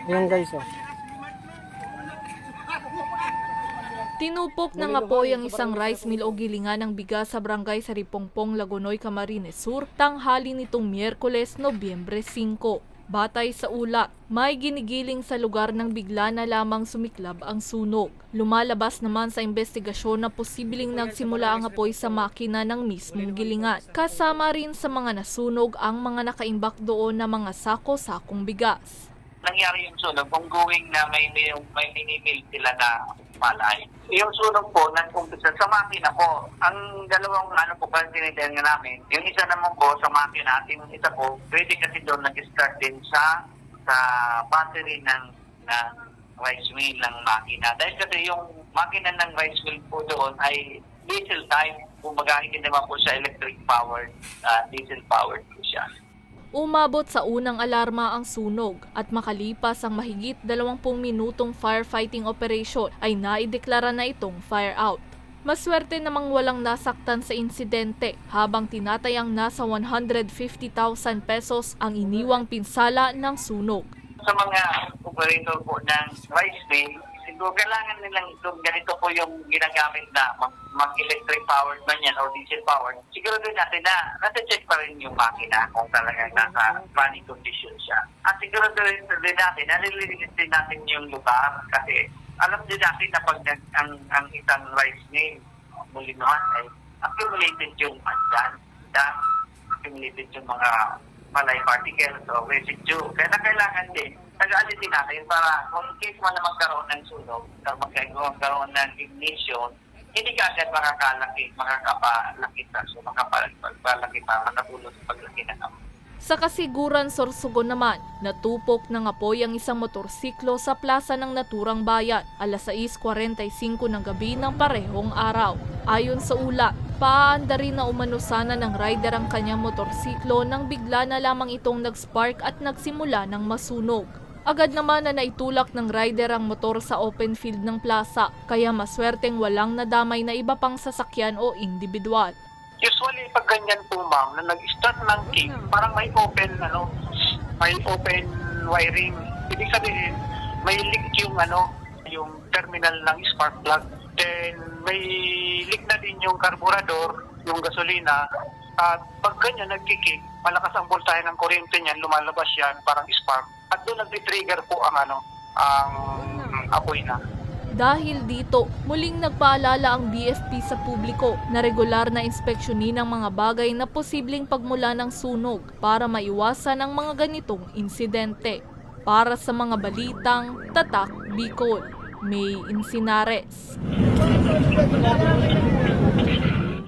Ayan guys, oh. Tinupok ng apoy ang isang rice mill o gilingan ng bigas sa barangay Saripongpong, Lagunoy, Camarines Sur, tanghali nitong Miyerkules, Nobyembre 5. Batay sa ulat, may ginigiling sa lugar ng bigla na lamang sumiklab ang sunog. Lumalabas naman sa investigasyon na posibleng nagsimula ang apoy sa makina ng mismong gilingan. Kasama rin sa mga nasunog ang mga nakaimbak doon na mga sako-sakong bigas. Nangyari yung sunog kung going na may minimil sila na malay. Yung sunog po, nag-umpisa sa makina po. Ang dalawang po kasi namin, yung isa naman po sa makina at yung isa po, pwede kasi doon nag-start din sa battery ng rice mill ng makina. Dahil kasi yung makina ng rice mill po doon ay diesel type. Kumbaga hindi naman po siya electric powered, diesel powered po siya. Umabot sa unang alarma ang sunog at makalipas ang mahigit 20 minutong firefighting operation ay naideklara na itong fire out. Maswerte namang walang nasaktan sa insidente habang tinatayang nasa 150,000 pesos ang iniwang pinsala ng sunog. Sa mga operator po ng rice mill, siguro kailangan nilang ganito po yung ginagamit na mag-electric powered man yan or diesel powered. Siguro din natin na nasa-check pa rin yung makina kung talagang nasa running condition siya. At siguro din natin, nalilinis din natin yung lugar kasi alam din natin na pag ang isang rice mill mulinohan ay accumulated yung andan, accumulated yung mga malay particles o residue. Kaya kailangan din nag-aalitin natin para kung case man na magkaroon ng sunog, magkaroon ng ignition, hindi ka agad makakapalaki pa, makatulong sa paglaki ng apoy. Sa kasiguran Sorsogon naman, natupok ng apoy ang isang motorsiklo sa plaza ng naturang bayan, alas 6:45 ng gabi ng parehong araw. Ayon sa ulat, paanda rin na umano sana ng rider ang kanyang motorsiklo nang bigla na lamang itong nag-spark at nagsimula ng masunog. Agad naman na naitulak ng rider ang motor sa open field ng plaza, kaya maswerteng walang nadamay na iba pang sasakyan o individual. Usually, pag ganyan po ma'am, na nag-start ng kick, parang may open wiring. Ibig sabihin, may leak yung terminal ng spark plug. Then, may leak na din yung carburetor, yung gasolina. At pag ganyan nagkikik, malakas ang voltahe ng kuryente niyan, lumalabas yan, parang spark. At doon nag-trigger po ang apoy na. Dahil dito, muling nagpaalala ang BFP sa publiko na regular na inspeksyonin ang mga bagay na posibleng pagmula ng sunog para maiwasan ang mga ganitong insidente. Para sa mga balitang Tatak Bicol, May Insinares.